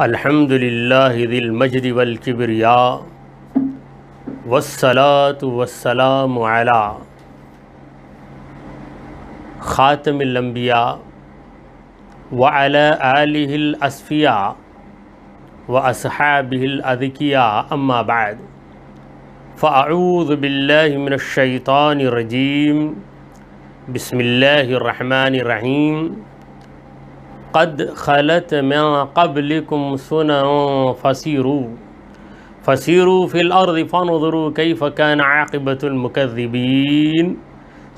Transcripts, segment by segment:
الحمد للہ ذی المجد والکبریاء والصلاة والسلام علی خاتم الانبیاء وعلی آلہ الاسفیاء واصحابہ الاذکیاء اما بعد فاعوذ باللہ من الشیطان الرجیم بسم اللہ الرحمن الرحیم قد خلت من قبلكم سنن فسیروا فی الارض فانظروا کیف کان عاقبۃ المکذبین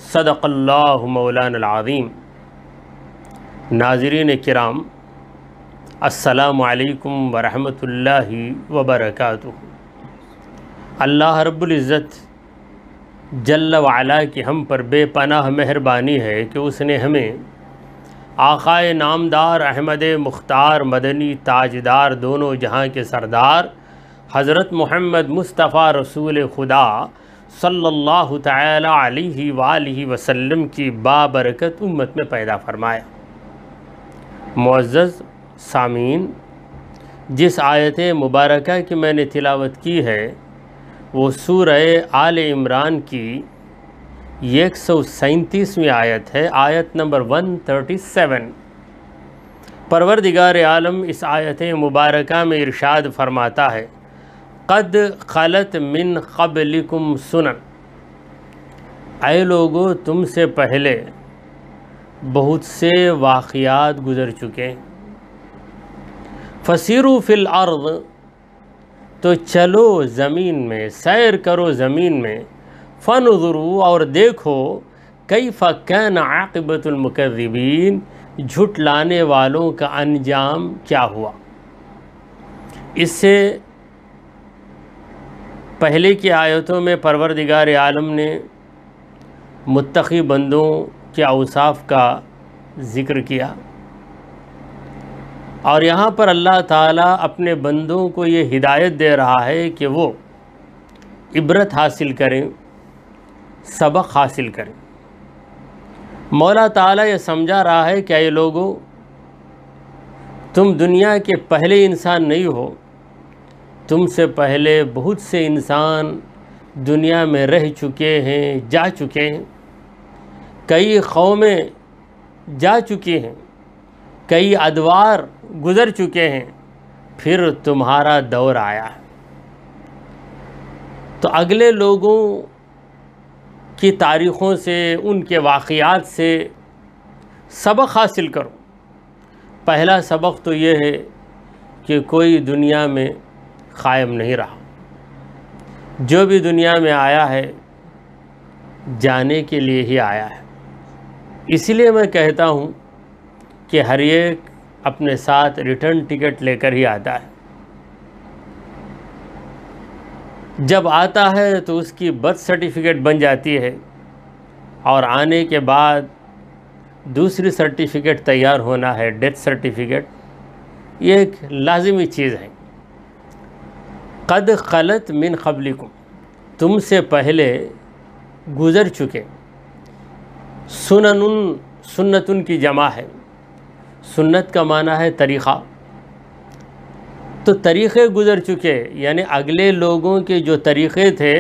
صدق اللہ مولانا العظیم۔ ناظرین کرام، السلام علیکم ورحمۃ اللہ وبرکاتہ۔ اللہ رب العزت جل وعلا کی ہم پر بے پناہ مہربانی ہے کہ اس نے ہمیں آقائے نامدار احمد مختار مدنی تاجدار دونوں جہاں کے سردار حضرت محمد مصطفیٰ رسول خدا صلی اللہ تعالی علیہ وآلہ وسلم کی بابرکت امت میں پیدا فرمایا۔ معزز سامعین، جس آیت مبارکہ کی میں نے تلاوت کی ہے وہ سورہ آل عمران کی 137ویں آیت ہے، آیت نمبر 137۔ پروردگار عالم اس آیت مبارکہ میں ارشاد فرماتا ہے، قد خلت من قبلکم سنن، اے لوگو تم سے پہلے بہت سے واقعات گزر چکے، فسیروا فی الارض، تو چلو زمین میں، سیر کرو زمین میں، فانظروا، اور دیکھو، کیف کان عاقبۃ المکذبین، جھٹلانے والوں کا انجام کیا ہوا۔ اس سے پہلے کی آیتوں میں پروردگار عالم نے متقی بندوں کے اوصاف کا ذکر کیا، اور یہاں پر اللہ تعالیٰ اپنے بندوں کو یہ ہدایت دے رہا ہے کہ وہ عبرت حاصل کریں، سبق حاصل کریں۔ مولا تعالیٰ یہ سمجھا رہا ہے کہ اے لوگو، تم دنیا کے پہلے انسان نہیں ہو، تم سے پہلے بہت سے انسان دنیا میں رہ چکے ہیں، جا چکے ہیں، کئی قومیں جا چکی ہیں، کئی ادوار گزر چکے ہیں، پھر تمہارا دور آیا ہے۔ تو اگلے لوگوں کی تاریخوں سے، ان کے واقعات سے سبق حاصل کرو۔ پہلا سبق تو یہ ہے کہ کوئی دنیا میں قائم نہیں رہا، جو بھی دنیا میں آیا ہے جانے کے لیے ہی آیا ہے۔ اسی لیے میں کہتا ہوں کہ ہر ایک اپنے ساتھ ریٹرن ٹکٹ لے کر ہی آتا ہے۔ جب آتا ہے تو اس کی برتھ سرٹیفکیٹ بن جاتی ہے، اور آنے کے بعد دوسری سرٹیفکیٹ تیار ہونا ہے، ڈیتھ سرٹیفکیٹ۔ یہ ایک لازمی چیز ہے۔ قد خلت من قبلکم، تم سے پہلے گزر چکے۔ سنتن کی جمع ہے، سنت کا معنی ہے طریقہ، تو طریقے گزر چکے، یعنی اگلے لوگوں کے جو طریقے تھے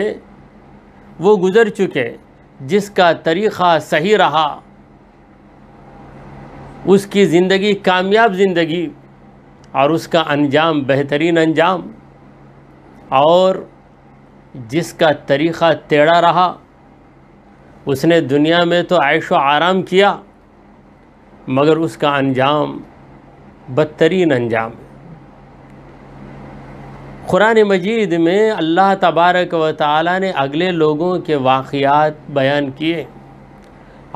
وہ گزر چکے۔ جس کا طریقہ صحیح رہا اس کی زندگی کامیاب زندگی، اور اس کا انجام بہترین انجام، اور جس کا طریقہ ٹیڑھا رہا اس نے دنیا میں تو عیش و آرام کیا، مگر اس کا انجام بدترین انجام ہے۔ قرآن مجید میں اللہ تبارک و تعالیٰ نے اگلے لوگوں کے واقعات بیان کیے،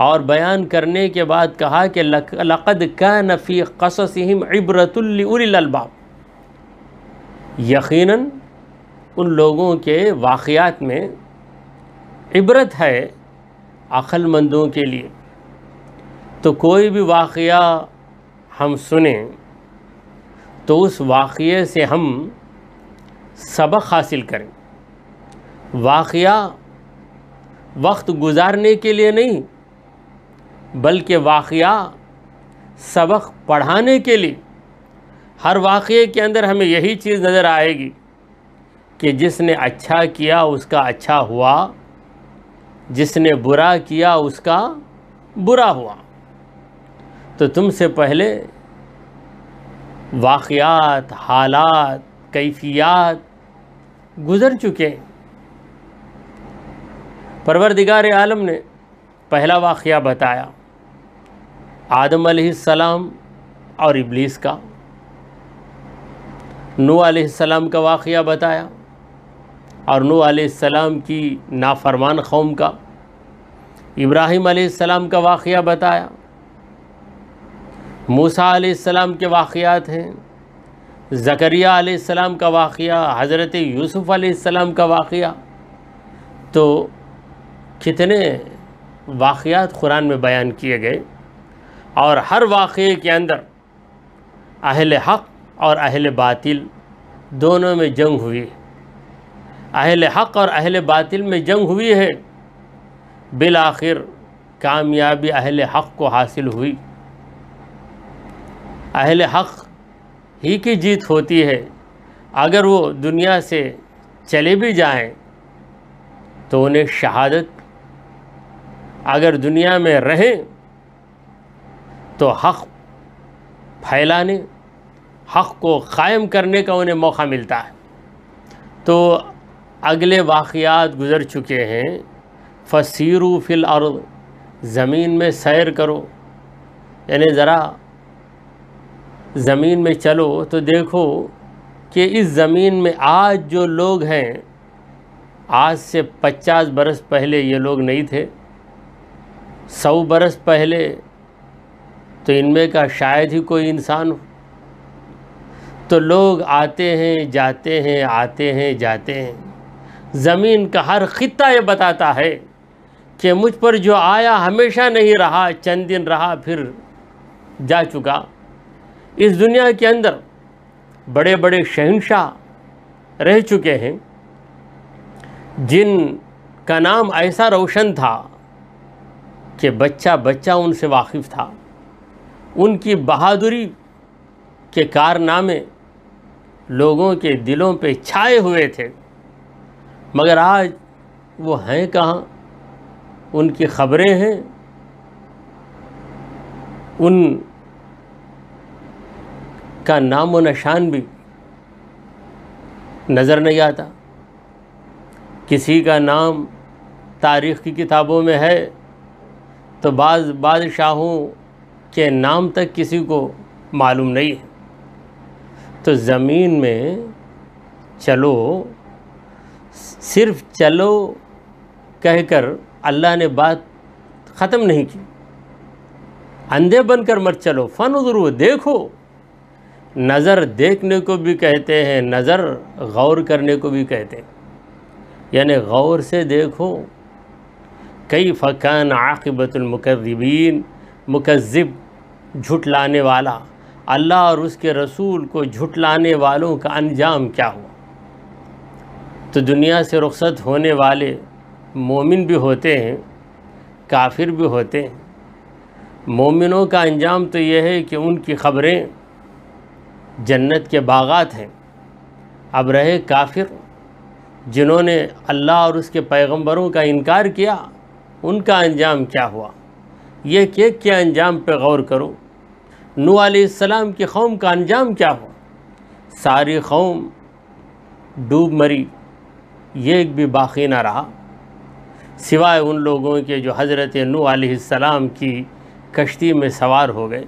اور بیان کرنے کے بعد کہا کہ لَقَدْ كَانَ فِي قَصَصِهِمْ عِبْرَةٌ لِأُولِي الْأَلْبَابِ، یقیناً ان لوگوں کے واقعات میں عبرت ہے عقل مندوں کے لیے۔ تو کوئی بھی واقعہ ہم سنیں تو اس واقعے سے ہم سبق حاصل کریں۔ واقعہ وقت گزارنے کے لیے نہیں، بلکہ واقعہ سبق پڑھانے کے لیے، ہر واقعے کے اندر ہمیں یہی چیز نظر آئے گی کہ جس نے اچھا کیا اس کا اچھا ہوا، جس نے برا کیا اس کا برا ہوا۔ تو تم سے پہلے واقعات، حالات، کیفیات گزر چکے ہیں۔ پروردگار عالم نے پہلا واقعہ بتایا آدم علیہ السلام اور ابلیس کا، نوح علیہ السلام کا واقعہ بتایا اور نوح علیہ السلام کی نافرمان قوم کا، ابراہیم علیہ السلام کا واقعہ بتایا، موسیٰ علیہ السلام کے واقعات ہیں، زکریہ علیہ السلام کا واقعہ، حضرت یوسف علیہ السلام کا واقعہ۔ تو کتنے واقعات قرآن میں بیان کیے گئے، اور ہر واقعے کے اندر اہل حق اور اہل باطل دونوں میں جنگ ہوئی، اہل حق اور اہل باطل میں جنگ ہوئی ہے، بالآخر کامیابی اہل حق کو حاصل ہوئی، اہل حق ہی کی جیت ہوتی ہے۔ اگر وہ دنیا سے چلے بھی جائیں تو انہیں شہادت، اگر دنیا میں رہیں تو حق پھیلانے، حق کو قائم کرنے کا انہیں موقع ملتا ہے۔ تو اگلے واقعات گزر چکے ہیں، فسیروا فی الارض، زمین میں سیر کرو، یعنی ذرا زمین میں چلو تو دیکھو کہ اس زمین میں آج جو لوگ ہیں، آج سے 50 برس پہلے یہ لوگ نہیں تھے، 100 برس پہلے تو ان میں کا شاید ہی کوئی انسان ہو۔ تو لوگ آتے ہیں جاتے ہیں، آتے ہیں جاتے ہیں۔ زمین کا ہر خطہ یہ بتاتا ہے کہ مجھ پر جو آیا ہمیشہ نہیں رہا، چند دن رہا پھر جا چکا۔ اس دنیا کے اندر بڑے بڑے شہنشاہ رہ چکے ہیں جن کا نام ایسا روشن تھا کہ بچہ بچہ ان سے واقف تھا، ان کی بہادری کے کارنامے لوگوں کے دلوں پہ چھائے ہوئے تھے، مگر آج وہ ہیں کہاں؟ ان کی خبریں ہیں، ان کا نام و نشان بھی نظر نہیں آتا۔ کسی کا نام تاریخ کی کتابوں میں ہے تو بعض بادشاہوں کے نام تک کسی کو معلوم نہیں ہے۔ تو زمین میں چلو، صرف چلو کہہ کر اللہ نے بات ختم نہیں کی۔ اندھے بن کر مت چلو، فانظروا، دیکھو۔ نظر دیکھنے کو بھی کہتے ہیں، نظر غور کرنے کو بھی کہتے ہیں، یعنی غور سے دیکھو۔ کیف کان عاقبۃ المکذبین، مکذب جھٹلانے والا، اللہ اور اس کے رسول کو جھٹلانے والوں کا انجام کیا ہوا۔ تو دنیا سے رخصت ہونے والے مومن بھی ہوتے ہیں، کافر بھی ہوتے ہیں۔ مومنوں کا انجام تو یہ ہے کہ ان کی خبریں جنت کے باغات ہیں۔ اب رہے کافر جنہوں نے اللہ اور اس کے پیغمبروں کا انکار کیا، ان کا انجام کیا ہوا۔ یہ کہ انجام پہ غور کرو۔ نوح علیہ السلام کی قوم کا انجام کیا ہوا؟ ساری قوم ڈوب مری، ایک بھی باقی نہ رہا سوائے ان لوگوں کے جو حضرت نوح علیہ السلام کی کشتی میں سوار ہو گئے۔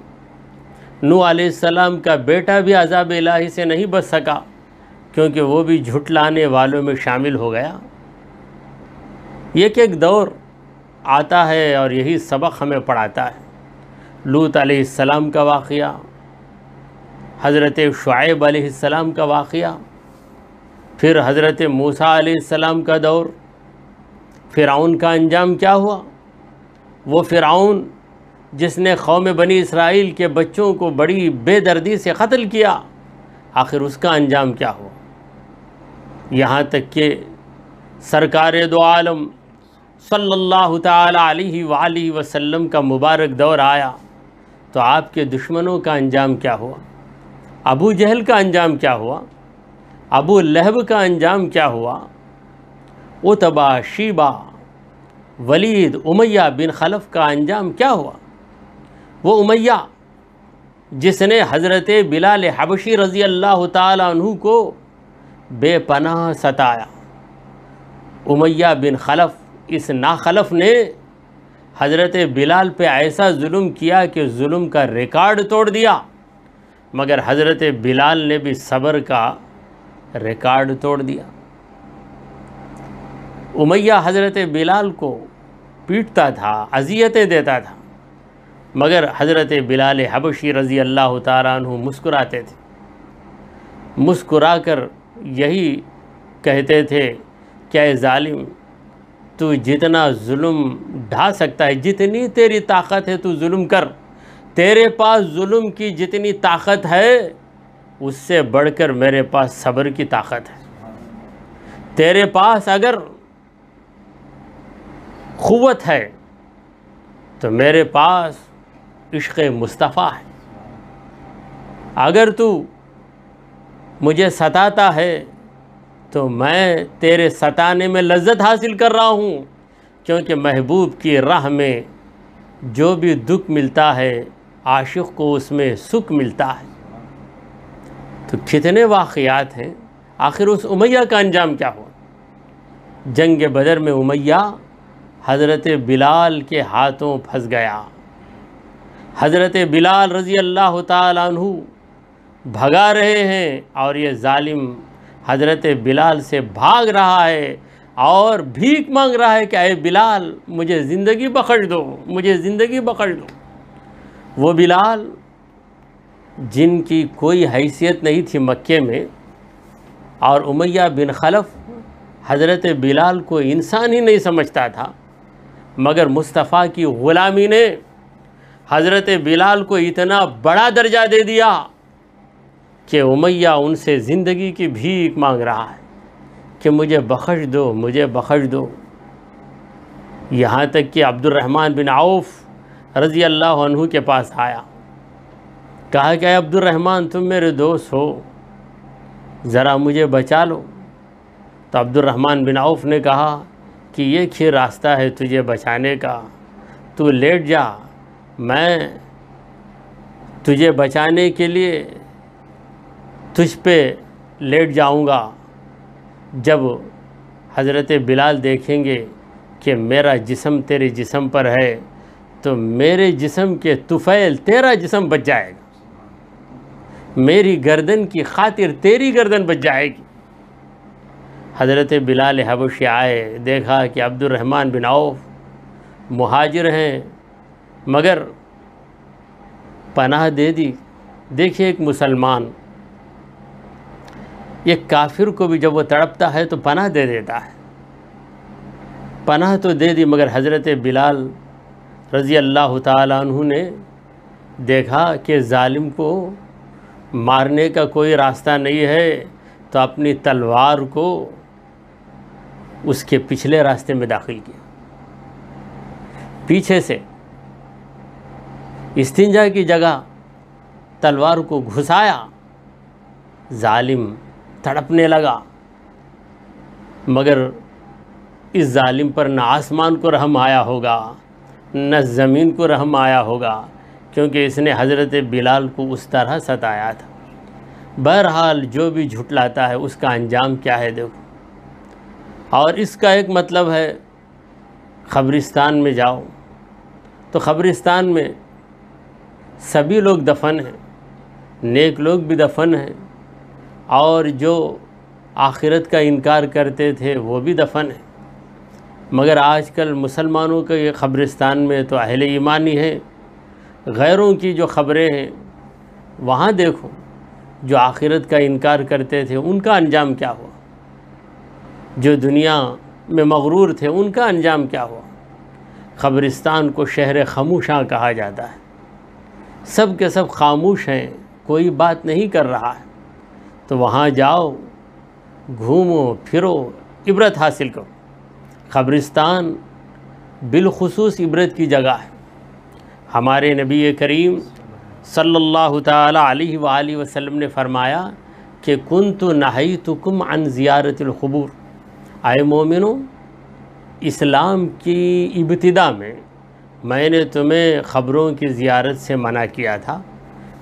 نوح علیہ السلام کا بیٹا بھی عذاب الہی سے نہیں بچ سکا، کیونکہ وہ بھی جھٹلانے والوں میں شامل ہو گیا۔ یہ کہ ایک دور آتا ہے اور یہی سبق ہمیں پڑھاتا ہے۔ لوط علیہ السلام کا واقعہ، حضرت شعیب علیہ السلام کا واقعہ، پھر حضرت موسیٰ علیہ السلام کا دور۔ فرعون کا انجام کیا ہوا؟ وہ فرعون جس نے قوم بنی اسرائیل کے بچوں کو بڑی بے دردی سے قتل کیا، آخر اس کا انجام کیا ہوا؟ یہاں تک کہ سرکار دو عالم صلی اللہ تعالی علیہ وآلہ وسلم کا مبارک دور آیا تو آپ کے دشمنوں کا انجام کیا ہوا؟ ابو جہل کا انجام کیا ہوا، ابو لہب کا انجام کیا ہوا، عتبہ، شیبہ، ولید، امیہ بن خلف کا انجام کیا ہوا؟ وہ امیہ جس نے حضرت بلال حبشی رضی اللہ تعالیٰ عنہ کو بے پناہ ستایا، امیہ بن خلف، اس ناخلف نے حضرت بلال پہ ایسا ظلم کیا کہ ظلم کا ریکارڈ توڑ دیا، مگر حضرت بلال نے بھی صبر کا ریکارڈ توڑ دیا۔ امیہ حضرت بلال کو پیٹتا تھا، اذیتیں دیتا تھا، مگر حضرت بلال حبشی رضی اللہ تعالیٰ عنہ مسکراتے تھے، مسکرا کر یہی کہتے تھے کہ اے ظالم، تو جتنا ظلم ڈھا سکتا ہے، جتنی تیری طاقت ہے تو ظلم کر، تیرے پاس ظلم کی جتنی طاقت ہے اس سے بڑھ کر میرے پاس صبر کی طاقت ہے، تیرے پاس اگر قوت ہے تو میرے پاس عشق مصطفیٰ ہے، اگر تو مجھے ستاتا ہے تو میں تیرے ستانے میں لذت حاصل کر رہا ہوں، کیونکہ محبوب کی راہ میں جو بھی دکھ ملتا ہے عاشق کو اس میں سکھ ملتا ہے۔ تو کتنے واقعات ہیں۔ آخر اس امیہ کا انجام کیا ہوا؟ جنگ بدر میں امیہ حضرت بلال کے ہاتھوں پھنس گیا، حضرت بلال رضی اللہ تعالیٰ عنہ بھگا رہے ہیں اور یہ ظالم حضرت بلال سے بھاگ رہا ہے اور بھیک مانگ رہا ہے کہ اے بلال مجھے زندگی بخش دو، مجھے زندگی بخش دو۔ وہ بلال جن کی کوئی حیثیت نہیں تھی مکے میں، اور امیہ بن خلف حضرت بلال کو انسان ہی نہیں سمجھتا تھا، مگر مصطفیٰ کی غلامی نے حضرت بلال کو اتنا بڑا درجہ دے دیا کہ امیہ ان سے زندگی کی بھیک مانگ رہا ہے کہ مجھے بخش دو، مجھے بخش دو۔ یہاں تک کہ عبد الرحمن بن عوف رضی اللہ عنہ کے پاس آیا، کہا کہ اے عبد الرحمن تم میرے دوست ہو، ذرا مجھے بچا لو۔ تو عبد الرحمن بن عوف نے کہا کہ یہ کیا راستہ ہے تجھے بچانے کا، تو لیٹ جا، میں تجھے بچانے کے لیے تجھ پہ لیٹ جاؤں گا، جب حضرت بلال دیکھیں گے کہ میرا جسم تیرے جسم پر ہے تو میرے جسم کے طفیل تیرا جسم بچ جائے گا، میری گردن کی خاطر تیری گردن بچ جائے گی۔ حضرت بلال حبشی آئے، دیکھا کہ عبد الرحمن بن عوف مہاجر ہیں مگر پناہ دے دی۔ دیکھیے ایک مسلمان ایک کافر کو بھی جب وہ تڑپتا ہے تو پناہ دے دیتا ہے، پناہ تو دے دی، مگر حضرت بلال رضی اللہ تعالیٰ عنہ نے دیکھا کہ ظالم کو مارنے کا کوئی راستہ نہیں ہے، تو اپنی تلوار کو اس کے پچھلے راستے میں داخل کیا، پیچھے سے استنجا کی جگہ تلوار کو گھسایا، ظالم تڑپنے لگا، مگر اس ظالم پر نہ آسمان کو رحم آیا ہوگا نہ زمین کو رحم آیا ہوگا، کیونکہ اس نے حضرت بلال کو اس طرح ستایا تھا۔ بہرحال جو بھی جھٹلاتا ہے اس کا انجام کیا ہے دیکھو۔ اور اس کا ایک مطلب ہے، قبرستان میں جاؤ تو قبرستان میں سبھی لوگ دفن ہیں، نیک لوگ بھی دفن ہیں، اور جو آخرت کا انکار کرتے تھے وہ بھی دفن ہیں، مگر آج کل مسلمانوں کے یہ قبرستان میں تو اہل ایمانی ہیں، غیروں کی جو خبریں ہیں وہاں دیکھو، جو آخرت کا انکار کرتے تھے ان کا انجام کیا ہوا، جو دنیا میں مغرور تھے ان کا انجام کیا ہوا۔ قبرستان کو شہر خاموشاں کہا جاتا ہے، سب کے سب خاموش ہیں، کوئی بات نہیں کر رہا ہے، تو وہاں جاؤ، گھومو پھرو، عبرت حاصل کرو۔ قبرستان بالخصوص عبرت کی جگہ ہے۔ ہمارے نبی کریم صلی اللہ تعالیٰ علیہ وآلہ وسلم نے فرمایا کہ کنت نہیتکم عن زیارت القبور، اے مومنو، اسلام کی ابتدا میں نے تمہیں قبروں کی زیارت سے منع کیا تھا،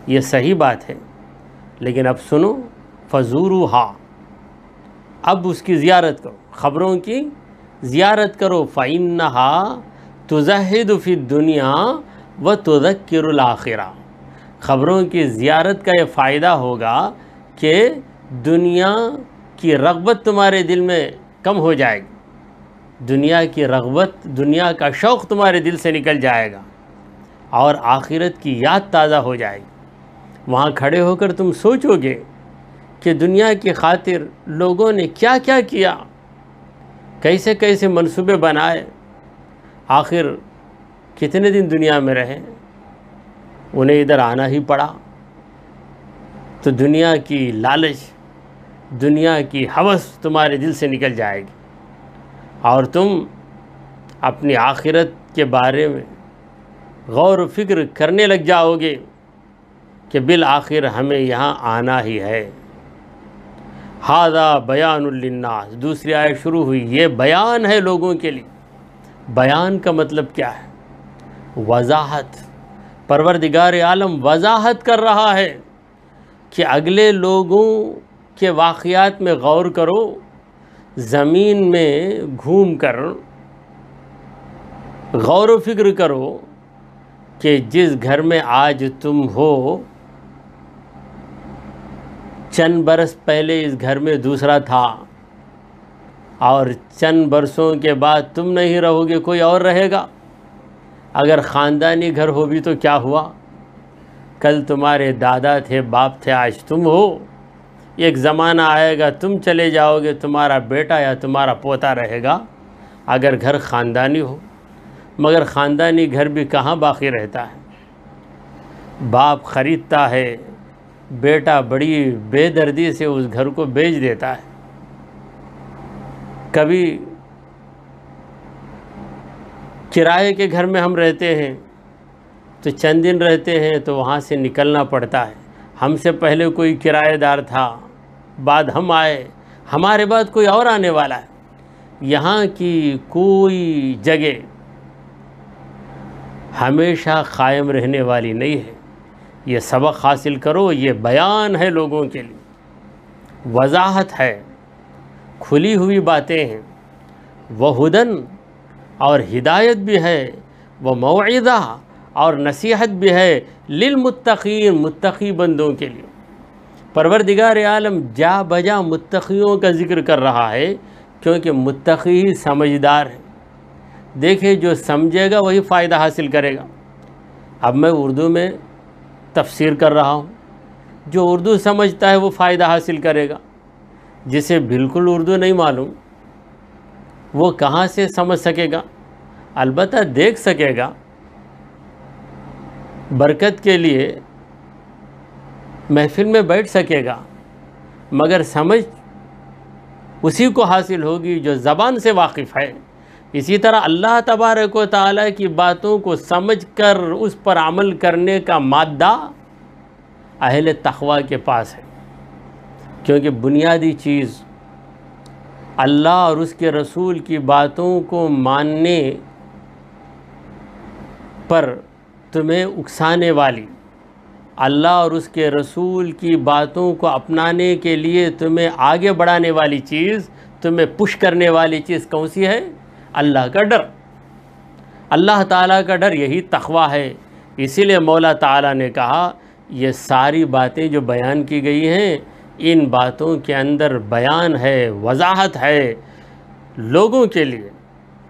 یہ صحیح بات ہے، لیکن اب سنو، فزوروہا، اب اس کی زیارت کرو، قبروں کی زیارت کرو، فإنہا تزہد فی الدنیا وتذکر الآخرہ، قبروں کی زیارت کا یہ فائدہ ہوگا کہ دنیا کی رغبت تمہارے دل میں کم ہو جائے گی، دنیا کی رغبت، دنیا کا شوق تمہارے دل سے نکل جائے گا، اور آخرت کی یاد تازہ ہو جائے گی۔ وہاں کھڑے ہو کر تم سوچو گے کہ دنیا کی خاطر لوگوں نے کیا کیا کیا، کیسے کیسے منصوبے بنائے، آخر کتنے دن دنیا میں رہے، انہیں ادھر آنا ہی پڑا، تو دنیا کی لالچ، دنیا کی ہوس تمہارے دل سے نکل جائے گی، اور تم اپنی آخرت کے بارے میں غور و فکر کرنے لگ جاؤ گے کہ بالآخر ہمیں یہاں آنا ہی ہے۔ ھذا بیان للناس، دوسری آیت شروع ہوئی، یہ بیان ہے لوگوں کے لیے۔ بیان کا مطلب کیا ہے؟ وضاحت۔ پروردگار عالم وضاحت کر رہا ہے کہ اگلے لوگوں کے واقعات میں غور کرو، زمین میں گھوم کر غور و فکر کرو کہ جس گھر میں آج تم ہو، چند برس پہلے اس گھر میں دوسرا تھا، اور چند برسوں کے بعد تم نہیں رہو گے، کوئی اور رہے گا۔ اگر خاندانی گھر ہو بھی تو کیا ہوا، کل تمہارے دادا تھے، باپ تھے، آج تم ہو، ایک زمانہ آئے گا تم چلے جاؤ گے، تمہارا بیٹا یا تمہارا پوتا رہے گا، اگر گھر خاندانی ہو۔ مگر خاندانی گھر بھی کہاں باقی رہتا ہے، باپ خریدتا ہے، بیٹا بڑی بے دردی سے اس گھر کو بیچ دیتا ہے۔ کبھی کرائے کے گھر میں ہم رہتے ہیں تو چند دن رہتے ہیں تو وہاں سے نکلنا پڑتا ہے، ہم سے پہلے کوئی کرایہ دار تھا، بعد ہم آئے، ہمارے بعد کوئی اور آنے والا ہے۔ یہاں کی کوئی جگہ ہمیشہ قائم رہنے والی نہیں ہے۔ یہ سبق حاصل کرو، یہ بیان ہے لوگوں کے لیے، وضاحت ہے، کھلی ہوئی باتیں ہیں، وہدن، اور ہدایت بھی ہے، وموعظہ، اور نصیحت بھی ہے، للمتقین، متقی بندوں کے لیے۔ پروردگار عالم جا بجا متقیوں کا ذکر کر رہا ہے، کیونکہ متقی ہی سمجھدار ہے۔ دیکھیں، جو سمجھے گا وہی فائدہ حاصل کرے گا۔ اب میں اردو میں تفسیر کر رہا ہوں، جو اردو سمجھتا ہے وہ فائدہ حاصل کرے گا، جسے بالکل اردو نہیں معلوم وہ کہاں سے سمجھ سکے گا؟ البتہ دیکھ سکے گا، برکت کے لیے محفل میں بیٹھ سکے گا، مگر سمجھ اسی کو حاصل ہوگی جو زبان سے واقف ہے۔ اسی طرح اللہ تبارک و تعالیٰ کی باتوں کو سمجھ کر اس پر عمل کرنے کا مادہ اہل تقوی کے پاس ہے، کیونکہ بنیادی چیز اللہ اور اس کے رسول کی باتوں کو ماننے پر تمہیں اکسانے والی، اللہ اور اس کے رسول کی باتوں کو اپنانے کے لیے تمہیں آگے بڑھانے والی چیز، تمہیں پش کرنے والی چیز کون سی ہے؟ اللہ کا ڈر، اللہ تعالیٰ کا ڈر، یہی تقوی ہے۔ اسی لیے مولا تعالیٰ نے کہا یہ ساری باتیں جو بیان کی گئی ہیں، ان باتوں کے اندر بیان ہے، وضاحت ہے، لوگوں کے لیے،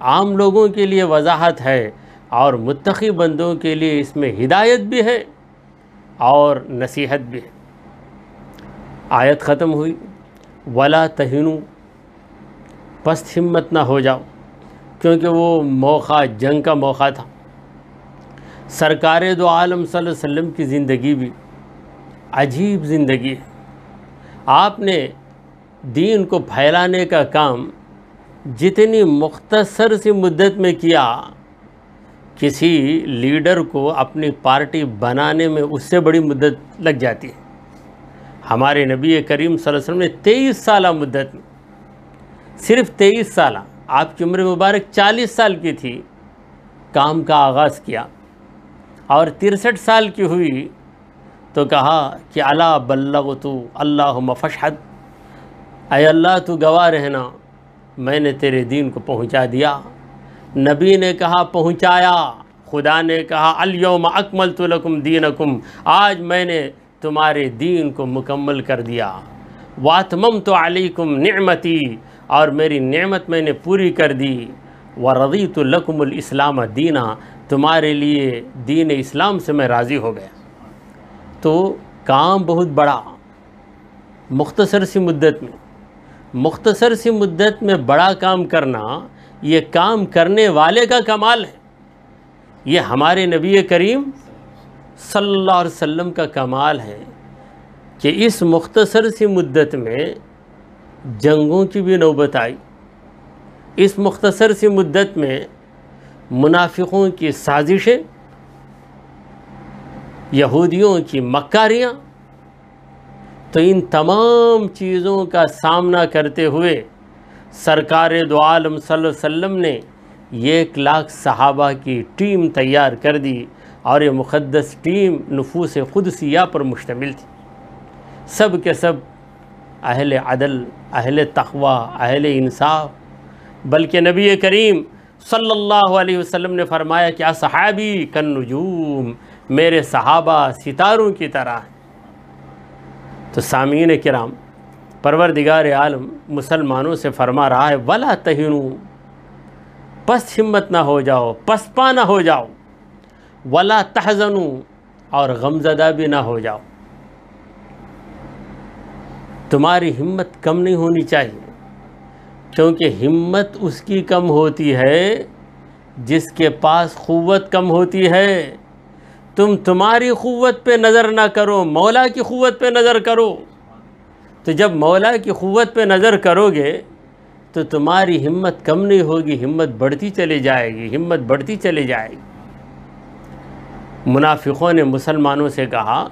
عام لوگوں کے لیے وضاحت ہے، اور متقی بندوں کے لیے اس میں ہدایت بھی ہے اور نصیحت بھی ہے۔ آیت ختم ہوئی، وَلَا تَهِنُوا، پست ہمت نہ ہو جاؤ، کیونکہ وہ موقع جنگ کا موقع تھا۔ سرکار دو عالم صلی اللہ علیہ وسلم کی زندگی بھی عجیب زندگی ہے۔ آپ نے دین کو پھیلانے کا کام جتنی مختصر سی مدت میں کیا کسی لیڈر کو اپنی پارٹی بنانے میں اس سے بڑی مدت لگ جاتی ہے۔ ہمارے نبی کریم صلی اللہ علیہ وسلم نے 23 سالہ مدت میں، صرف 23 سالہ، آپ کی عمر مبارک 40 سال کی تھی، کام کا آغاز کیا، اور 63 سال کی ہوئی تو کہا کہ الا بلغت اللہم فاشہد، اے اللہ تو گواہ رہنا، میں نے تیرے دین کو پہنچا دیا۔ نبی نے کہا پہنچایا، خدا نے کہا الیوم اکملت لکم دینکم، آج میں نے تمہارے دین کو مکمل کر دیا، واتممت علیکم نعمتی، اور میری نعمت میں نے پوری کر دی، ورضیت لکم الاسلام دینا، تمہارے لیے دین اسلام سے میں راضی ہو گیا۔ تو کام بہت بڑا، مختصر سی مدت میں بڑا کام کرنا، یہ کام کرنے والے کا کمال ہے، یہ ہمارے نبی کریم صلی اللہ علیہ وسلم کا کمال ہے کہ اس مختصر سی مدت میں جنگوں کی بھی نوبت آئی، اس مختصر سی مدت میں منافقوں کی سازشیں، یہودیوں کی مکاریاں، تو ان تمام چیزوں کا سامنا کرتے ہوئے سرکار دو عالم صلی اللہ علیہ وسلم نے 1,00,000 صحابہ کی ٹیم تیار کر دی، اور یہ مقدس ٹیم نفوس قدسیہ پر مشتمل تھی، سب کے سب اہل عدل، اہل تقوی، اہل انصاف، بلکہ نبی کریم صلی اللہ علیہ وسلم نے فرمایا کہ اصحابی کالنجوم، میرے صحابہ ستاروں کی طرح ہیں۔ تو سامعین کرام، پروردگار عالم مسلمانوں سے فرما رہا ہے وَلَا تَهِنُوا، پس ہمت نہ ہو جاؤ، پسپا نہ ہو جاؤ، وَلَا تَحْزَنُوا، اور غمزدہ بھی نہ ہو جاؤ۔ تمہاری ہمت کم نہیں ہونی چاہیے، کیونکہ ہمت اس کی کم ہوتی ہے جس کے پاس قوت کم ہوتی ہے۔ تم تمہاری قوت پہ نظر نہ کرو، مولا کی قوت پہ نظر کرو، تو جب مولا کی قوت پہ نظر کرو گے تو تمہاری ہمت کم نہیں ہوگی، ہمت بڑھتی چلی جائے گی، ہمت بڑھتی چلی جائے گی۔ منافقوں نے مسلمانوں سے کہا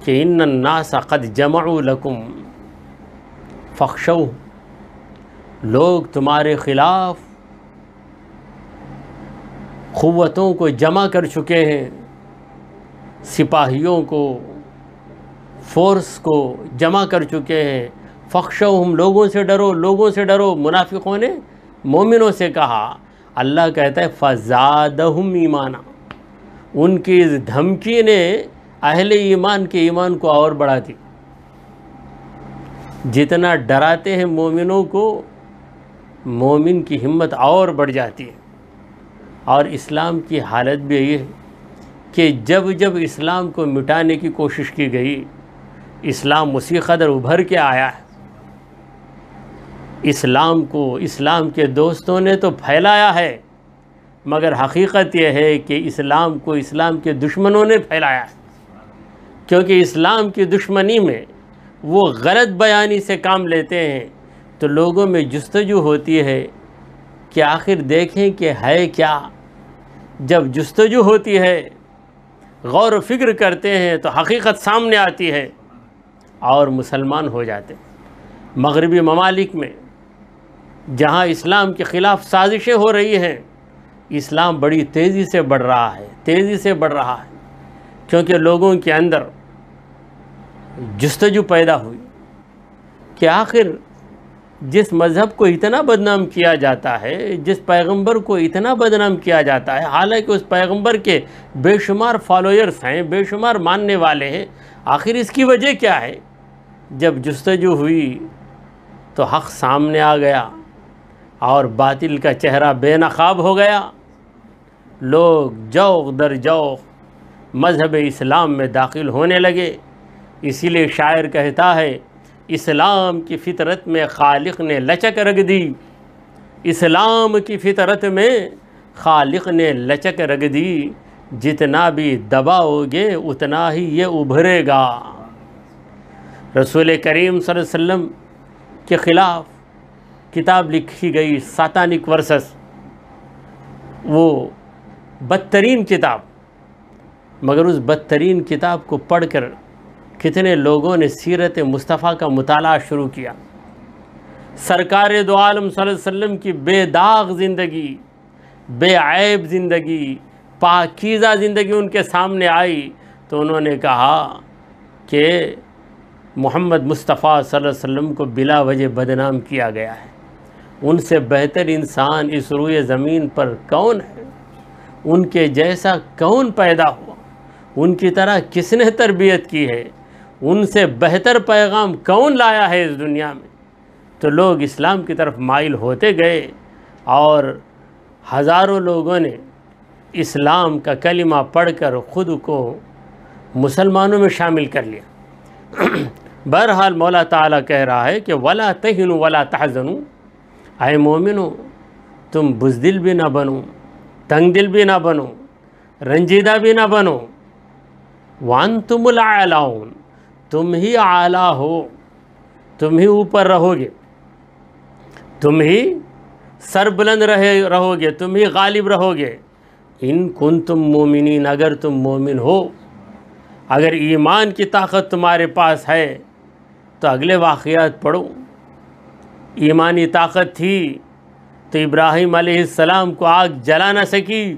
کہ ان الناس قد جمعوا لکم فاخشوہ، لوگ تمہارے خلاف قوتوں کو جمع کر چکے ہیں، سپاہیوں کو، فورس کو جمع کر چکے ہیں، فاخشوہم، لوگوں سے ڈرو، لوگوں سے ڈرو۔ منافقوں نے مومنوں سے کہا، اللہ کہتا ہے فزادہم ایمانا، ان کی اس دھمکی نے اہل ایمان کے ایمان کو اور بڑھا دی۔ جتنا ڈراتے ہیں مومنوں کو، مومن کی ہمت اور بڑھ جاتی ہے۔ اور اسلام کی حالت بھی یہی ہے کہ جب جب اسلام کو مٹانے کی کوشش کی گئی، اسلام اسی قدر ابھر کے آیا ہے۔ اسلام کو اسلام کے دوستوں نے تو پھیلایا ہے، مگر حقیقت یہ ہے کہ اسلام کو اسلام کے دشمنوں نے پھیلایا ہے، کیونکہ اسلام کی دشمنی میں وہ غلط بیانی سے کام لیتے ہیں، تو لوگوں میں جستجو ہوتی ہے کہ آخر دیکھیں کہ ہے کیا۔ جب جستجو ہوتی ہے، غور و فکر کرتے ہیں، تو حقیقت سامنے آتی ہے اور مسلمان ہو جاتے ہیں۔ مغربی ممالک میں جہاں اسلام کے خلاف سازشیں ہو رہی ہیں، اسلام بڑی تیزی سے بڑھ رہا ہے، تیزی سے بڑھ رہا ہے، کیونکہ لوگوں کے اندر جستجو پیدا ہوئی کہ آخر جس مذہب کو اتنا بدنام کیا جاتا ہے، جس پیغمبر کو اتنا بدنام کیا جاتا ہے، حالانکہ اس پیغمبر کے بے شمار فالوئرز ہیں، بے شمار ماننے والے ہیں، آخر اس کی وجہ کیا ہے؟ جب جستجو ہوئی تو حق سامنے آ گیا اور باطل کا چہرہ بے نقاب ہو گیا۔ لوگ جوق در جوق مذہب اسلام میں داخل ہونے لگے۔ اسی لیے شاعر کہتا ہے اسلام کی فطرت میں خالق نے لچک رکھ دی، اسلام کی فطرت میں خالق نے لچک رکھ دی، جتنا بھی دباؤ گے اتنا ہی یہ ابھرے گا۔ رسول کریم صلی اللہ علیہ وسلم کے خلاف کتاب لکھی گئی ساتانک ورسز، وہ بدترین کتاب، مگر اس بدترین کتاب کو پڑھ کر کتنے لوگوں نے سیرت مصطفیٰ کا مطالعہ شروع کیا۔ سرکار دو عالم صلی اللہ علیہ وسلم کی بے داغ زندگی، بے عیب زندگی، پاکیزہ زندگی ان کے سامنے آئی تو انہوں نے کہا کہ محمد مصطفیٰ صلی اللہ علیہ وسلم کو بلا وجہ بدنام کیا گیا ہے، ان سے بہتر انسان اس روئے زمین پر کون ہے، ان کے جیسا کون پیدا ہوا، ان کی طرح کس نے تربیت کی ہے، ان سے بہتر پیغام کون لایا ہے اس دنیا میں۔ تو لوگ اسلام کی طرف مائل ہوتے گئے اور ہزاروں لوگوں نے اسلام کا کلمہ پڑھ کر خود کو مسلمانوں میں شامل کر لیا۔ بہرحال مولا تعالیٰ کہہ رہا ہے کہ وَلَا تَهِنُوا وَلَا تَحْزَنُوا، اے مومنو تم بزدل بھی نہ بنو، تنگ دل بھی نہ بنو، رنجیدہ بھی نہ بنو، وَأَنْتُمُ الْأَعْلَوْنَ، تم ہی اعلیٰ ہو، تم ہی اوپر رہو گے، تم ہی سر بلند رہو گے، تم ہی غالب رہو گے، ان کنتم مومنین، اگر تم مومن ہو، اگر ایمان کی طاقت تمہارے پاس ہے تو اگلے واقعات پڑھو۔ ایمانی طاقت تھی تو ابراہیم علیہ السلام کو آگ جلا نہ سکی،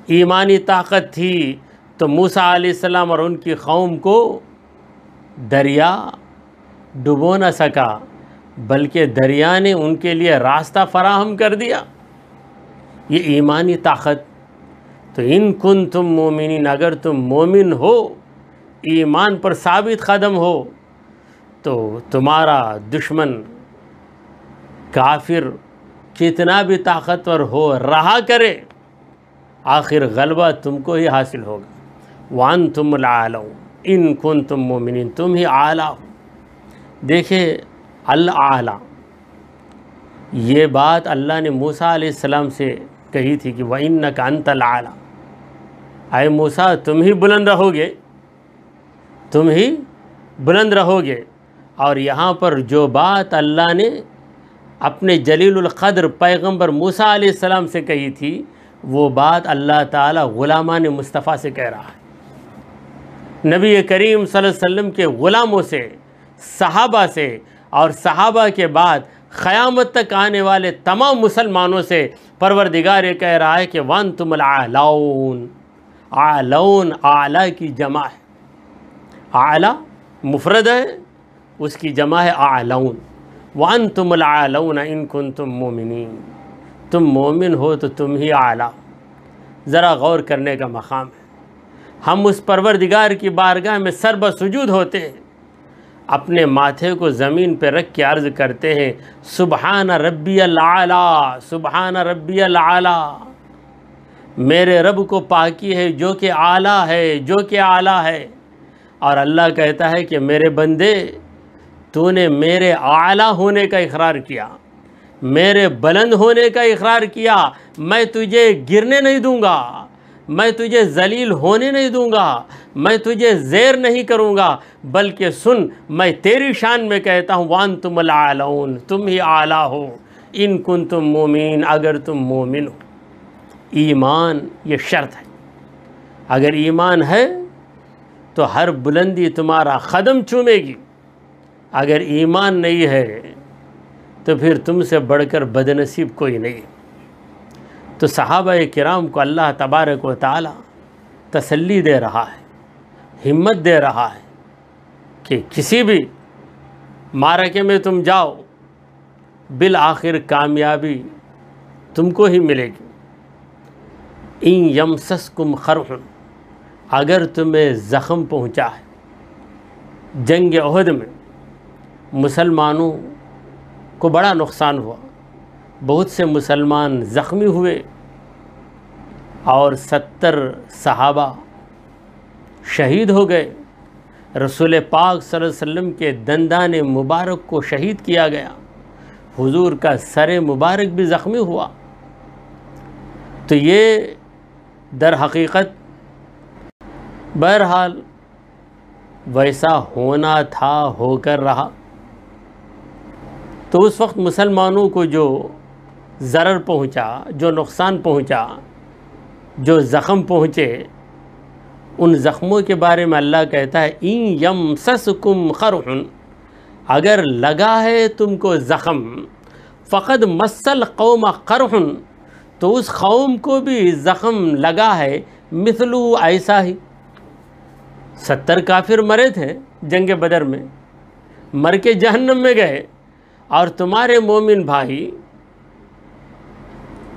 ایمانی طاقت تھی تو موسیٰ علیہ السلام اور ان کی قوم کو دریا ڈبو نہ سکا، بلکہ دریا نے ان کے لیے راستہ فراہم کر دیا۔ یہ ایمانی طاقت۔ تو ان کنتم مومنین، اگر تم مومن ہو، ایمان پر ثابت قدم ہو، تو تمہارا دشمن کافر کتنا بھی طاقتور ہو رہا کرے، آخر غلبہ تم کو ہی حاصل ہوگا۔ وَأَنْتُمُ الْأَعْلَوْنَ إِن كُنتُم مُؤْمِنِينَ، تم ہی اعلیٰ ہو۔ دیکھیں الاعلیٰ، یہ بات اللہ نے موسیٰ علیہ السلام سے کہی تھی کہ وَإِنَّكَ أَنْتَ الْأَعْلَىٰ، اے موسیٰ تم ہی بلند رہو گے، تم ہی بلند رہو گے۔ اور یہاں پر جو بات اللہ نے اپنے جلیل القدر پیغمبر موسیٰ علیہ السلام سے کہی تھی، وہ بات اللہ تعالیٰ غلامان مصطفیٰ سے کہہ رہا ہے۔ نبی کریم صلی اللہ علیہ وسلم کے غلاموں سے، صحابہ سے، اور صحابہ کے بعد قیامت تک آنے والے تمام مسلمانوں سے پروردگار یہ کہہ رہا ہے کہ وَأَنْتُمُ الْأَعْلَوْنَ، اعلون اعلیٰ کی جمع ہے، اعلیٰ مفرد ہے، اس کی جمع ہے اعلون۔ وَأَنْتُمُ الْأَعْلَوْنَ إِن كُنتُم مُؤْمِنِينَ، تم مومن ہو تو تم ہی اعلیٰ۔ ذرا غور کرنے کا مقام ہے۔ ہم اس پروردگار کی بارگاہ میں سر بسجود ہوتے ہیں، اپنے ماتھے کو زمین پہ رکھ کے عرض کرتے ہیں سبحان ربی الاعلیٰ، سبحان ربی الاعلیٰ، میرے رب کو پاکی ہے جو کہ اعلیٰ ہے، جو کہ اعلیٰ ہے۔ اور اللہ کہتا ہے کہ میرے بندے، تو نے میرے اعلیٰ ہونے کا اقرار کیا، میرے بلند ہونے کا اقرار کیا، میں تجھے گرنے نہیں دوں گا، میں تجھے ذلیل ہونے نہیں دوں گا، میں تجھے زیر نہیں کروں گا، بلکہ سن میں تیری شان میں کہتا ہوں وَأَنْتُمُ الْأَعْلَوْنَ، تم ہی اعلیٰ ہو، ان کنتم مومن، اگر تم مومن ہو۔ ایمان یہ شرط ہے، اگر ایمان ہے تو ہر بلندی تمہارا قدم چومے گی، اگر ایمان نہیں ہے تو پھر تم سے بڑھ کر بدنصیب کوئی نہیں۔ تو صحابہ کرام کو اللہ تبارک و تعالی تسلی دے رہا ہے، ہمت دے رہا ہے کہ کسی بھی معرکے میں تم جاؤ، بالآخر کامیابی تم کو ہی ملے گی۔ ان یمسسکم قرح، اگر تمہیں زخم پہنچا ہے، جنگ احد میں مسلمانوں کو بڑا نقصان ہوا، بہت سے مسلمان زخمی ہوئے اور 70 صحابہ شہید ہو گئے۔ رسول پاک صلی اللہ علیہ وسلم کے دندان مبارک کو شہید کیا گیا، حضور کا سر مبارک بھی زخمی ہوا۔ تو یہ در حقیقت بہرحال ویسا ہونا تھا، ہو کر رہا۔ تو اس وقت مسلمانوں کو جو ضرر پہنچا، جو نقصان پہنچا، جو زخم پہنچے ان زخموں کے بارے میں اللہ کہتا ہے ان یمسسکم قرح، اگر لگا ہے تم کو زخم، فقد مسل قوم قرح، تو اس قوم کو بھی زخم لگا ہے مثلو، ایسا ہی۔ 70 کافر مرے تھے جنگ بدر میں، مر کے جہنم میں گئے، اور تمہارے مومن بھائی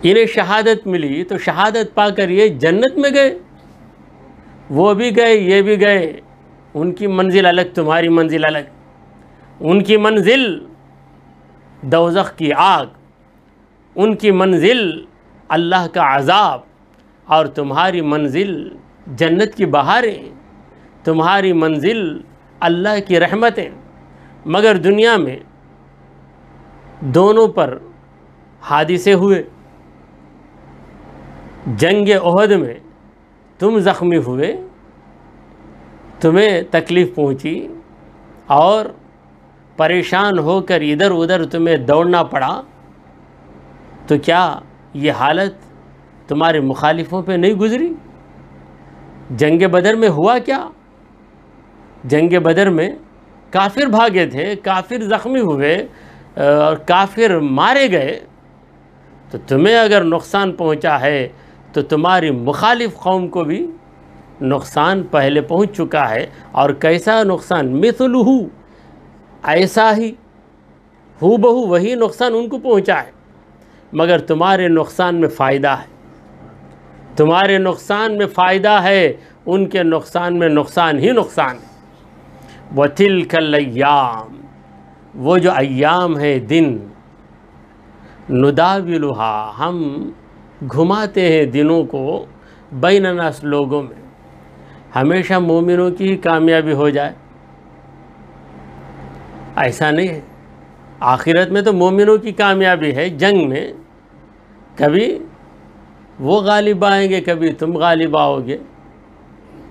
انہیں شہادت ملی تو شہادت پا کر یہ جنت میں گئے، وہ بھی گئے یہ بھی گئے، ان کی منزل الگ تمہاری منزل الگ، ان کی منزل دوزخ کی آگ، ان کی منزل اللہ کا عذاب، اور تمہاری منزل جنت کی بہاریں، تمہاری منزل اللہ کی رحمتیں۔ مگر دنیا میں دونوں پر حادثے ہوئے، جنگ احد میں تم زخمی ہوئے، تمہیں تکلیف پہنچی اور پریشان ہو کر ادھر ادھر تمہیں دوڑنا پڑا، تو کیا یہ حالت تمہارے مخالفوں پہ نہیں گزری؟ جنگ بدر میں ہوا کیا؟ جنگ بدر میں کافر بھاگے تھے، کافر زخمی ہوئے اور کافر مارے گئے، تو تمہیں اگر نقصان پہنچا ہے تو تمہاری مخالف قوم کو بھی نقصان پہلے پہنچ چکا ہے، اور کیسا نقصان؟ مثلہ، ایسا ہی، ہو بہو وہی نقصان ان کو پہنچا ہے، مگر تمہارے نقصان میں فائدہ ہے، تمہارے نقصان میں فائدہ ہے، ان کے نقصان میں نقصان ہی نقصان ہے۔ وَتِلْكَ الْأَيَّامُ، وہ جو ایام ہے، دن، نُدَاوِلُهَا، ہم گھماتے ہیں دنوں کو بین الناس، لوگوں میں۔ ہمیشہ مومنوں کی ہی کامیابی ہو جائے ایسا نہیں ہے، آخرت میں تو مومنوں کی کامیابی ہے۔ جنگ میں کبھی وہ غالب آئیں گے، کبھی تم غالب آؤ گے،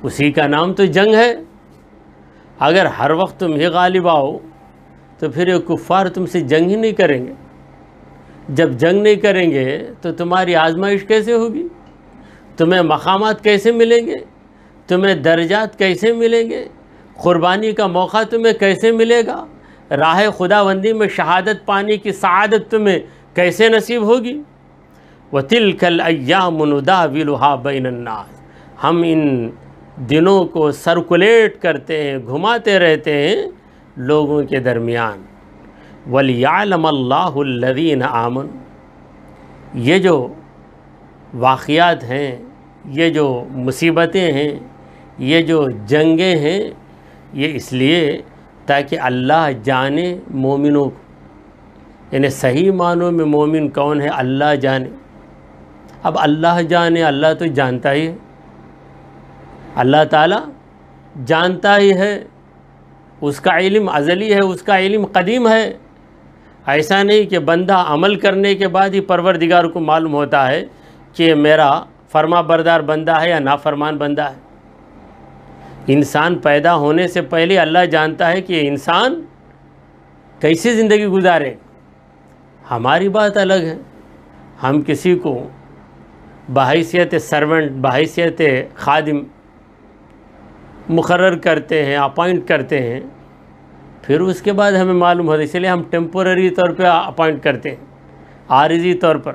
اسی کا نام تو جنگ ہے۔ اگر ہر وقت تم ہی غالب آؤ تو پھر یہ کفار تم سے جنگ ہی نہیں کریں گے۔ جب جنگ نہیں کریں گے تو تمہاری آزمائش کیسے ہوگی؟ تمہیں مقامات کیسے ملیں گے؟ تمہیں درجات کیسے ملیں گے؟ قربانی کا موقع تمہیں کیسے ملے گا؟ راہ خداوندی میں شہادت پانے کی سعادت تمہیں کیسے نصیب ہوگی؟ وَتِلْكَ الْأَيَّامُ نُدَاوِلُهَا بَيْنَ النَّاسِ، ہم ان دنوں کو سرکولیٹ کرتے ہیں، گھماتے رہتے ہیں لوگوں کے درمیان۔ وَلِيَعْلَمَ اللَّهُ الَّذِينَ آمَنُوا، یہ جو واقعات ہیں، یہ جو مصیبتیں ہیں، یہ جو جنگیں ہیں، یہ اس لیے تاکہ اللہ جانے مومنوں کو، یعنی صحیح معنوں میں مومن کون ہے اللہ جانے۔ اب اللہ جانے، اللہ تو جانتا ہی ہے، اللہ تعالیٰ جانتا ہی ہے، اس کا علم ازلی ہے، اس کا علم قدیم ہے۔ ایسا نہیں کہ بندہ عمل کرنے کے بعد ہی پروردگار کو معلوم ہوتا ہے کہ میرا فرما بردار بندہ ہے یا نافرمان بندہ ہے۔ انسان پیدا ہونے سے پہلے اللہ جانتا ہے کہ انسان کیسی زندگی گزارے۔ ہماری بات الگ ہے، ہم کسی کو بحیثیت سرونٹ، بحیثیت خادم مقرر کرتے ہیں، اپوائنٹ کرتے ہیں، پھر اس کے بعد ہمیں معلوم ہوتا ہے، اس لیے ہم ٹیمپورری طور پہ اپوائنٹ کرتے ہیں، عارضی طور پر۔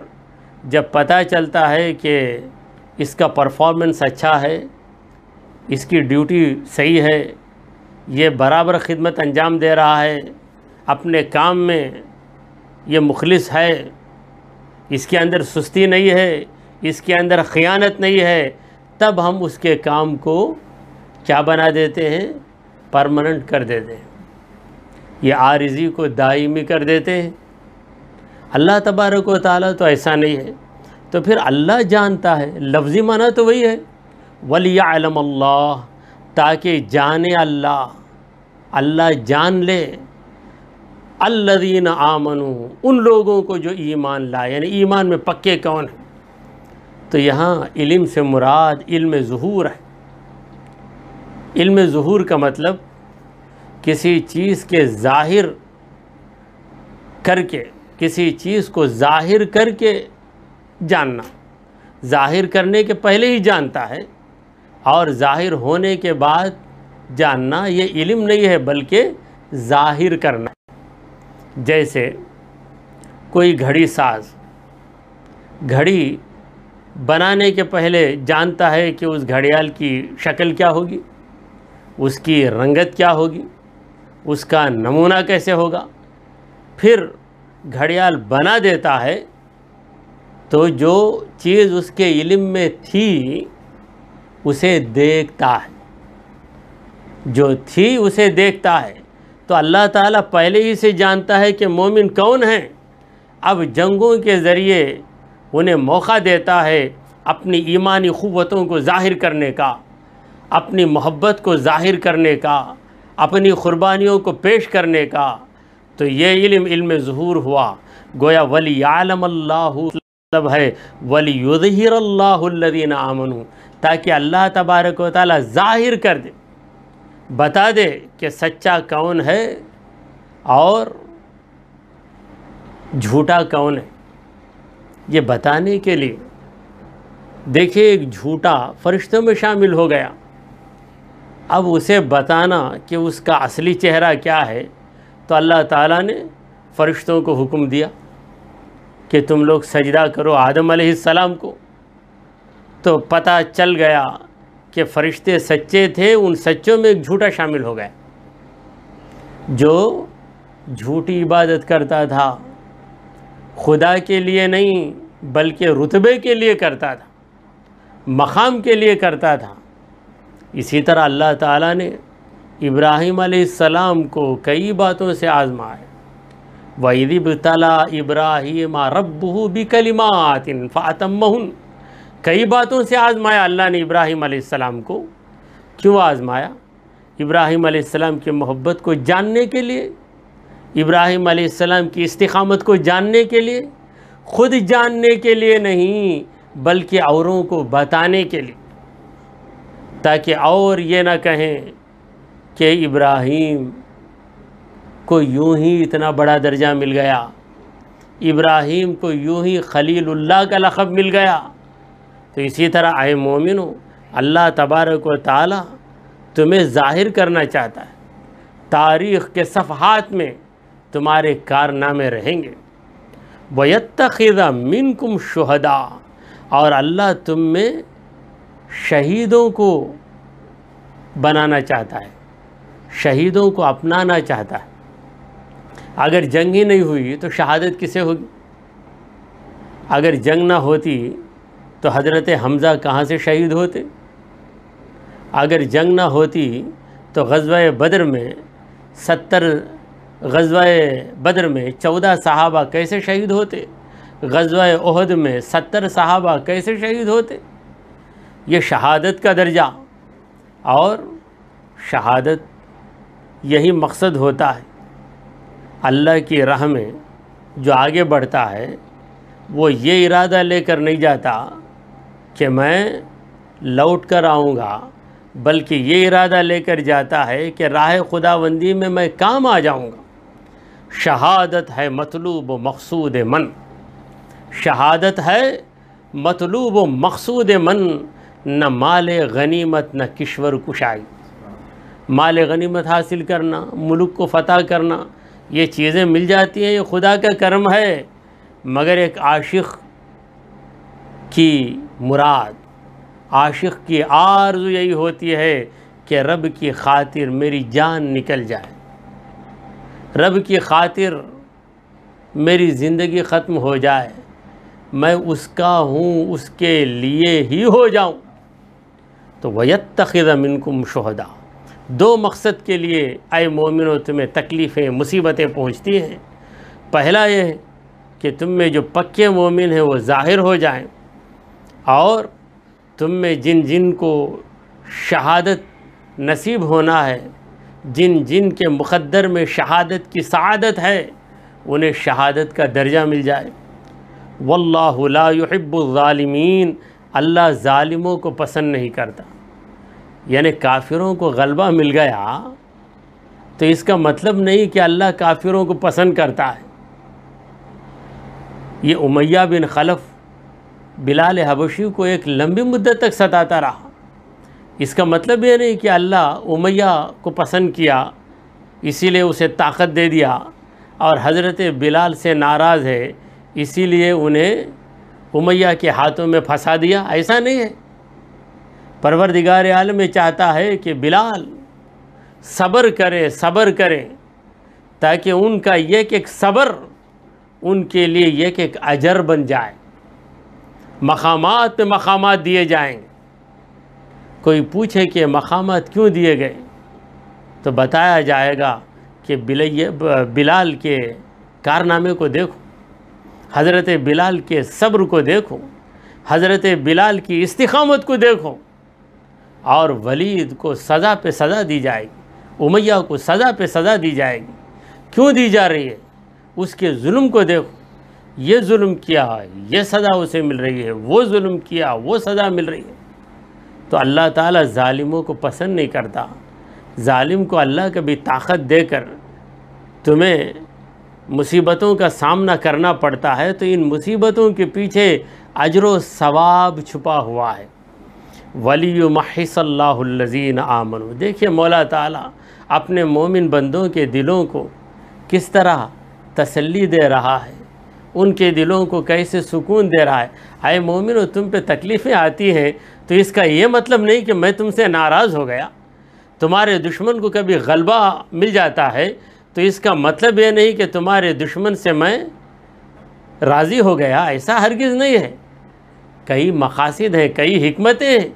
جب پتہ چلتا ہے کہ اس کا پرفارمنس اچھا ہے، اس کی ڈیوٹی صحیح ہے، یہ برابر خدمت انجام دے رہا ہے، اپنے کام میں یہ مخلص ہے، اس کے اندر سستی نہیں ہے، اس کے اندر خیانت نہیں ہے، تب ہم اس کے کام کو کیا بنا دیتے ہیں؟ پرماننٹ کر دیتے ہیں، یہ عارضی کو دائمی کر دیتے ہیں۔ اللہ تبارک و تعالیٰ تو ایسا نہیں ہے، تو پھر اللہ جانتا ہے، لفظی معنی تو وہی ہے، وَلِيَعْلَمَ اللَّهُ، تاکہ جانے اللہ، اللہ جان لے، الَّذِينَ آمَنُوا، ان لوگوں کو جو ایمان لائے، یعنی ایمان میں پکے کون ہیں۔ تو یہاں علم سے مراد علم ظہور ہے۔ علم ظہور کا مطلب کسی چیز کے ظاہر کر کے، کسی چیز کو ظاہر کر کے جاننا۔ ظاہر کرنے کے پہلے ہی جانتا ہے، اور ظاہر ہونے کے بعد جاننا یہ علم نہیں ہے بلکہ ظاہر کرنا ہے۔ جیسے کوئی گھڑی ساز گھڑی بنانے کے پہلے جانتا ہے کہ اس گھڑیال کی شکل کیا ہوگی، اس کی رنگت کیا ہوگی، اس کا نمونہ کیسے ہوگا، پھر گھڑیال بنا دیتا ہے تو جو چیز اس کے علم میں تھی اسے دیکھتا ہے، جو تھی اسے دیکھتا ہے۔ تو اللہ تعالیٰ پہلے ہی سے جانتا ہے کہ مومن کون ہیں، اب جنگوں کے ذریعے انہیں موقع دیتا ہے اپنی ایمانی قوتوں کو ظاہر کرنے کا، اپنی محبت کو ظاہر کرنے کا، اپنی قربانیوں کو پیش کرنے کا۔ تو یہ علم ظہور ہوا، گویا وَلِيَعْلَمَ اللَّهُ مطلب ہے وَلِيُظْهِرَ اللَّهُ الَّذِينَ آمَنُوا، تاکہ اللہ تبارک و تعالیٰ ظاہر کر دے، بتا دے کہ سچا کون ہے اور جھوٹا کون ہے۔ یہ بتانے کے لیے دیکھیں ایک جھوٹا فرشتوں میں شامل ہو گیا، اب اسے بتانا کہ اس کا اصلی چہرہ کیا ہے، تو اللہ تعالیٰ نے فرشتوں کو حکم دیا کہ تم لوگ سجدہ کرو آدم علیہ السلام کو۔ تو پتہ چل گیا کہ فرشتے سچے تھے، ان سچوں میں ایک جھوٹا شامل ہو گیا جو جھوٹی عبادت کرتا تھا، خدا کے لیے نہیں بلکہ رتبے کے لیے کرتا تھا، مقام کے لیے کرتا تھا۔ اسی طرح اللہ تعالیٰ نے ابراہیم علیہ السلام کو کئی باتوں سے آزمایا، وَإِذِ ابْتَلَىٰ إِبْرَاهِيمَ رَبُّهُ بِكَلِمَاتٍ فَأَتَمَّهُنَّ، کئی باتوں سے آزمایا اللہ نے ابراہیم علیہ السلام کو۔ کیوں آزمایا؟ ابراہیم علیہ السلام کی محبت کو جاننے کے لیے، ابراہیم علیہ السلام کی استقامت کو جاننے کے لیے، خود جاننے کے لیے نہیں بلکہ اوروں کو بتانے کے لیے، تاکہ اور یہ نہ کہیں کہ ابراہیم کو یوں ہی اتنا بڑا درجہ مل گیا، ابراہیم کو یوں ہی خلیل اللہ کا لقب مل گیا۔ تو اسی طرح اے مومنو، اللہ تبارک و تعالی تمہیں ظاہر کرنا چاہتا ہے، تاریخ کے صفحات میں تمہارے کارنامے رہیں گے۔ وَيَتَّخِذَ مِنْكُمْ شُهَدَاءَ، اور اللہ تم میں شہیدوں کو بنانا چاہتا ہے، شہیدوں کو اپنانا چاہتا ہے۔ اگر جنگ ہی نہیں ہوئی تو شہادت کسے ہوگی؟ اگر جنگ نہ ہوتی تو حضرت حمزہ کہاں سے شہید ہوتے؟ اگر جنگ نہ ہوتی تو غزوہ بدر میں 14 صحابہ کیسے شہید ہوتے؟ غزوہ احد میں 70 صحابہ کیسے شہید ہوتے؟ یہ شہادت کا درجہ، اور شہادت یہی مقصد ہوتا ہے۔ اللہ کی راہ میں جو آگے بڑھتا ہے وہ یہ ارادہ لے کر نہیں جاتا کہ میں لوٹ کر آؤں گا، بلکہ یہ ارادہ لے کر جاتا ہے کہ راہ خداوندی میں میں کام آ جاؤں گا۔ شہادت ہے مطلوب و مقصود من، شہادت ہے مطلوب و مقصود من، نہ مال غنیمت نہ کشور کشائی۔ مال غنیمت حاصل کرنا، ملک کو فتح کرنا، یہ چیزیں مل جاتی ہیں، یہ خدا کا کرم ہے، مگر ایک عاشق کی مراد، عاشق کی آرزو یہی ہوتی ہے کہ رب کی خاطر میری جان نکل جائے، رب کی خاطر میری زندگی ختم ہو جائے، میں اس کا ہوں، اس کے لیے ہی ہو جاؤں۔ تو وَيَتَّخِذَ مِنْكُمْ شُهَدَاءَ، دو مقصد کے لیے اے مومنو تمہیں تکلیفیں مصیبتیں پہنچتی ہیں۔ پہلا یہ ہے کہ تم میں جو پکے مومن ہیں وہ ظاہر ہو جائیں، اور تم میں جن جن کو شہادت نصیب ہونا ہے، جن جن کے مقدر میں شہادت کی سعادت ہے، انہیں شہادت کا درجہ مل جائے۔ واللہ لا يحب الظالمین، اللہ ظالموں کو پسند نہیں کرتا۔ یعنی کافروں کو غلبہ مل گیا تو اس کا مطلب نہیں کہ اللہ کافروں کو پسند کرتا ہے۔ یہ امیہ بن خلف بلال حبشی کو ایک لمبی مدت تک ستاتا رہا۔ اس کا مطلب یہ نہیں کہ اللہ امیہ کو پسند کیا اسی لیے اسے طاقت دے دیا، اور حضرت بلال سے ناراض ہے اسی لیے انہیں امیہ کے ہاتھوں میں پھنسا دیا، ایسا نہیں ہے۔ پروردگار عالم میں چاہتا ہے کہ بلال صبر کرے تاکہ ان کا ایک صبر ان کے لیے ایک اجر بن جائے، مقامات پہ مقامات دیے جائیں گے۔ کوئی پوچھے کہ مقامات کیوں دیے گئے تو بتایا جائے گا کہ بلال کے کارنامے کو دیکھو، حضرت بلال کے صبر کو دیکھو، حضرت بلال کی استقامت کو دیکھو، اور ولید کو سزا پہ سزا دی جائے گی، امیہ کو سزا پہ سزا دی جائے گی۔ کیوں دی جا رہی ہے؟ اس کے ظلم کو دیکھو، یہ ظلم کیا یہ سزا اسے مل رہی ہے، وہ ظلم کیا وہ سزا مل رہی ہے۔ تو اللہ تعالیٰ ظالموں کو پسند نہیں کرتا۔ ظالم کو اللہ کبھی طاقت دے کر تمہیں مصیبتوں کا سامنا کرنا پڑتا ہے تو ان مصیبتوں کے پیچھے اجر و ثواب چھپا ہوا ہے۔ وَلِيُمَحِّصَ اللَّهُ الَّذِينَ آمَنُوا۔ دیکھیے مولا تعالیٰ اپنے مومن بندوں کے دلوں کو کس طرح تسلی دے رہا ہے، ان کے دلوں کو کیسے سکون دے رہا ہے۔ اے مومنو، تم پہ تکلیفیں آتی ہیں تو اس کا یہ مطلب نہیں کہ میں تم سے ناراض ہو گیا۔ تمہارے دشمن کو کبھی غلبہ مل جاتا ہے تو اس کا مطلب یہ نہیں کہ تمہارے دشمن سے میں راضی ہو گیا، ایسا ہرگز نہیں ہے۔ کئی مقاصد ہیں، کئی حکمتیں ہیں،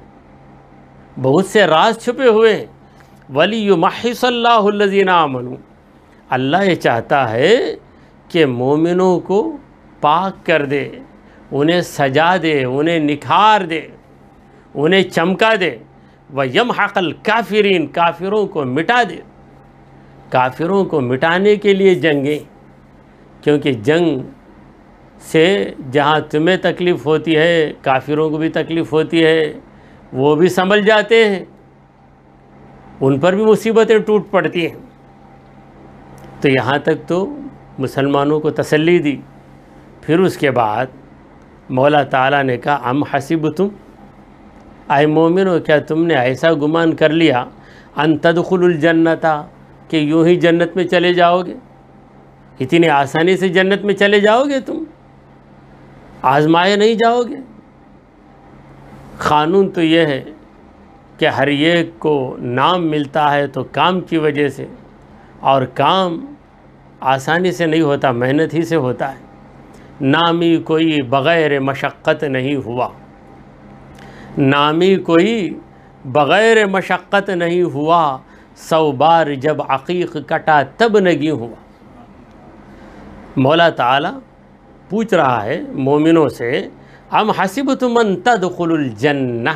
بہت سے راز چھپے ہوئے ہیں۔ وَلِيُمَحِّصَ اللَّهُ الَّذِينَ آمَنُوا۔ اللہ یہ چاہتا ہے کہ مومنوں کو پاک کر دے، انہیں سجا دے، انہیں نکھار دے، انہیں چمکا دے۔ وَيَمْحَقَ الْكَافِرِينَ، کافروں کو مٹا دے۔ کافروں کو مٹانے کے لیے جنگیں، کیونکہ جنگ سے جہاں تمہیں تکلیف ہوتی ہے کافروں کو بھی تکلیف ہوتی ہے، وہ بھی سنبھل جاتے ہیں، ان پر بھی مصیبتیں ٹوٹ پڑتی ہیں۔ تو یہاں تک تو مسلمانوں کو تسلی دی۔ پھر اس کے بعد مولا تعالیٰ نے کہا ام حسبتم، اے مومنو کیا تم نے ایسا گمان کر لیا ان تدخلوا الجنت، کہ یوں ہی جنت میں چلے جاؤ گے؟ اتنی آسانی سے جنت میں چلے جاؤ گے؟ تم آزمائے نہیں جاؤ گے؟ قانون تو یہ ہے کہ ہر ایک کو نام ملتا ہے تو کام کی وجہ سے، اور کام آسانی سے نہیں ہوتا، محنت ہی سے ہوتا ہے۔ نامی کوئی بغیر مشقت نہیں ہوا، نامی کوئی بغیر مشقت نہیں ہوا، 100 بار جب عقیق کٹا تب نگی ہوا۔ مولا تعالیٰ پوچھ رہا ہے مومنوں سے ام حسبتم ان تدخلوا الجنہ،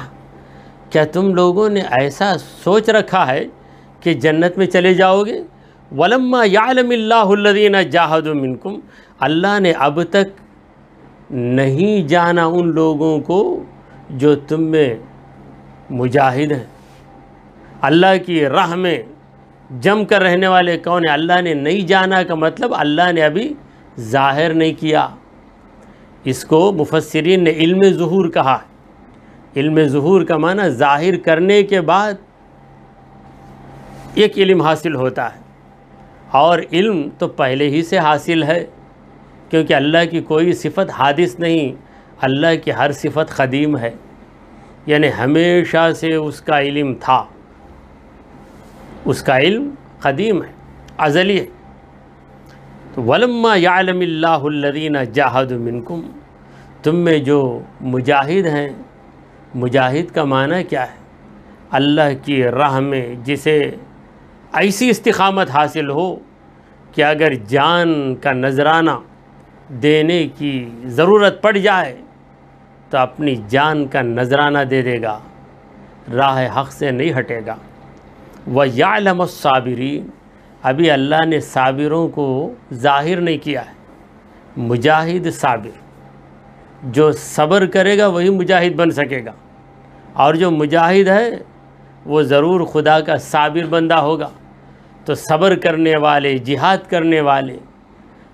کیا تم لوگوں نے ایسا سوچ رکھا ہے کہ جنت میں چلے جاؤ گے؟ وَلَمَّا يَعْلَمِ اللَّهُ الَّذِينَ جَاهَدُوا مِنْكُمْ، اللہ نے اب تک نہیں جانا ان لوگوں کو جو تم میں مجاہد ہیں، اللہ کی راہ میں جم کر رہنے والے کون ہیں۔ اللہ نے نہیں جانا کا مطلب اللہ نے ابھی ظاہر نہیں کیا۔ اس کو مفسرین نے علم ظہور کہا۔ علم ظہور کا معنی ظاہر کرنے کے بعد ایک علم حاصل ہوتا ہے، اور علم تو پہلے ہی سے حاصل ہے، کیونکہ اللہ کی کوئی صفت حادث نہیں، اللہ کی ہر صفت قدیم ہے، یعنی ہمیشہ سے اس کا علم تھا، اس کا علم قدیم ہے، ازلی ہے۔ تو وَلَمَّا يَعْلَمِ اللَّهُ الَّذِينَ جَاهَدُوا مِنْكُمْ، تم میں جو مجاہد ہیں، مجاہد کا معنی کیا ہے؟ اللہ کی راہ میں جسے ایسی استقامت حاصل ہو کہ اگر جان کا نذرانہ دینے کی ضرورت پڑ جائے تو اپنی جان کا نذرانہ دے دے گا، راہ حق سے نہیں ہٹے گا۔ وَيَعْلَمُ الصَّابِرِينَ، ابھی اللہ نے صابروں کو ظاہر نہیں کیا ہے۔ مجاہد صابر، جو صبر کرے گا وہی مجاہد بن سکے گا، اور جو مجاہد ہے وہ ضرور خدا کا صابر بندہ ہوگا۔ تو صبر کرنے والے، جہاد کرنے والے،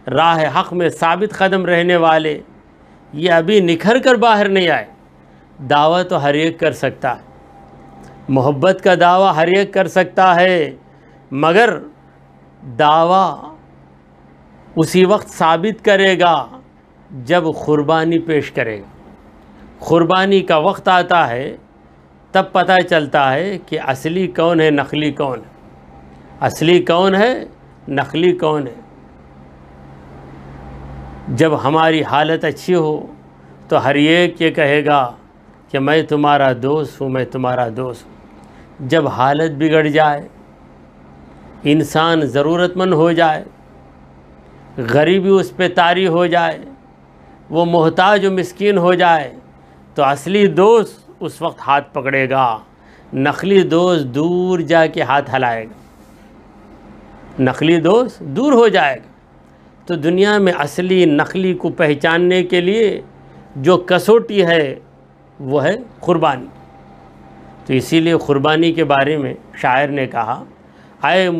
راہ حق میں ثابت قدم رہنے والے، یہ ابھی نکھر کر باہر نہیں آئے۔ دعویٰ تو ہر ایک کر سکتا ہے، محبت کا دعویٰ ہر ایک کر سکتا ہے، مگر دعویٰ اسی وقت ثابت کرے گا جب قربانی پیش کرے گا۔ قربانی کا وقت آتا ہے تب پتہ چلتا ہے کہ اصلی کون ہے، نقلی کون ہے، اصلی کون ہے، نقلی کون ہے۔ جب ہماری حالت اچھی ہو تو ہر ایک یہ کہے گا کہ میں تمہارا دوست ہوں، میں تمہارا دوست ہوں۔ جب حالت بگڑ جائے، انسان ضرورت مند ہو جائے، غریبی اس پہ طاری ہو جائے، وہ محتاج و مسکین ہو جائے، تو اصلی دوست اس وقت ہاتھ پکڑے گا، نقلی دوست دور جا کے ہاتھ ہلائے گا، نقلی دوست دور ہو جائے گا۔ تو دنیا میں اصلی نقلی کو پہچاننے کے لیے جو کسوٹی ہے وہ ہے قربانی۔ تو اسی لیے قربانی کے بارے میں شاعر نے کہا، اے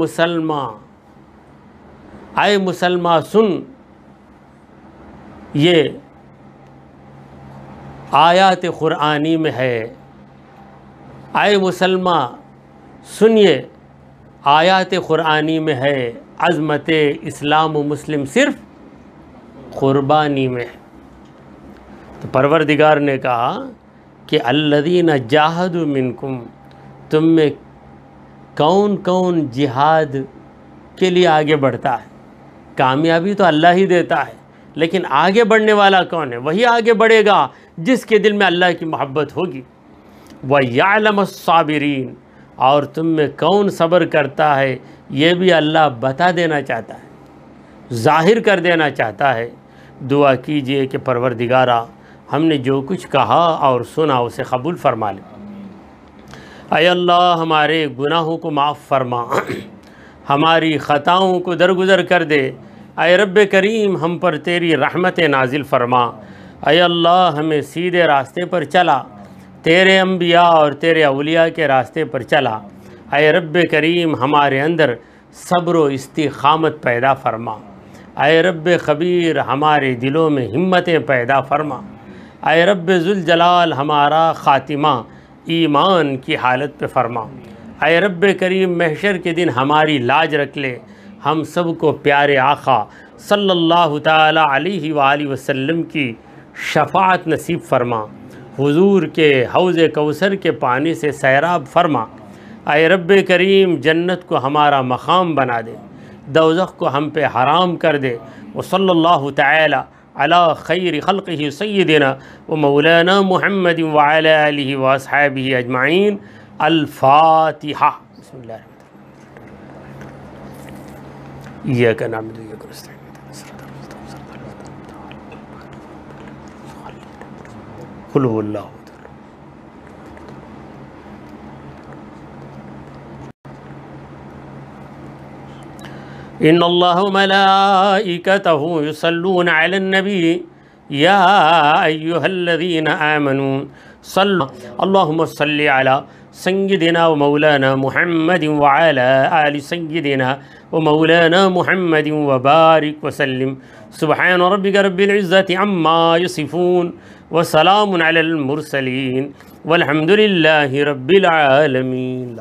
مسلمان سن، یہ آیات قرآنی میں ہے، اے مسلمان سنیے آیات قرآنی میں ہے، عظمت اسلام و مسلم صرف قربانی میں ہے۔ تو پروردگار نے کہا کہ الذین جاہدوا منکم، تم میں کون کون جہاد کے لیے آگے بڑھتا ہے؟ کامیابی تو اللہ ہی دیتا ہے، لیکن آگے بڑھنے والا کون ہے؟ وہی آگے بڑھے گا جس کے دل میں اللہ کی محبت ہوگی۔ وَيَعْلَمَ الصَّابِرِينَ، اور تم میں کون صبر کرتا ہے یہ بھی اللہ بتا دینا چاہتا ہے، ظاہر کر دینا چاہتا ہے۔ دعا کیجئے کہ پروردگارا ہم نے جو کچھ کہا اور سنا اسے قبول فرما لے۔ اے اللہ ہمارے گناہوں کو معاف فرما، ہماری خطاؤں کو درگزر کر دے۔ اے رب کریم ہم پر تیری رحمت نازل فرما۔ اے اللہ ہمیں سیدھے راستے پر چلا، تیرے انبیاء اور تیرے اولیاء کے راستے پر چلا۔ اے رب کریم ہمارے اندر صبر و استقامت پیدا فرما۔ اے رب خبیر ہمارے دلوں میں ہمتیں پیدا فرما۔ اے رب ذوالجلال ہمارا خاتمہ ایمان کی حالت پہ فرما۔ اے رب کریم محشر کے دن ہماری لاج رکھ لے، ہم سب کو پیارے آقا صلی اللہ تعالی علیہ وآلہ وسلم کی شفاعت نصیب فرما، حضور کے حوض کوثر کے پانی سے سیراب فرما۔ اے رب کریم جنت کو ہمارا مقام بنا دے، دوزخ کو ہم پہ حرام کر دے۔ وصلی اللہ تعالی علی خیر خلقہ سیدنا و مولانا محمد وعلی آلہ واصحابہ اجمعین۔ الفاتحہ۔ بسم اللہ الرحمن الرحیم۔ ایاک نعبد و ایاک نستعین۔ قل هو اللہ۔ ان اللہ وملائکتہ یصلون علی النبی یا ایہا الذین آمنوا صلوا اللہم صلی علی سیدنا و مولانا محمد وعلی آل سیدنا و مولانا محمد وبارک وسلم۔ سبحان ربک رب العزت عما یصفون وسلام علی المرسلین والحمد للہ رب العالمین۔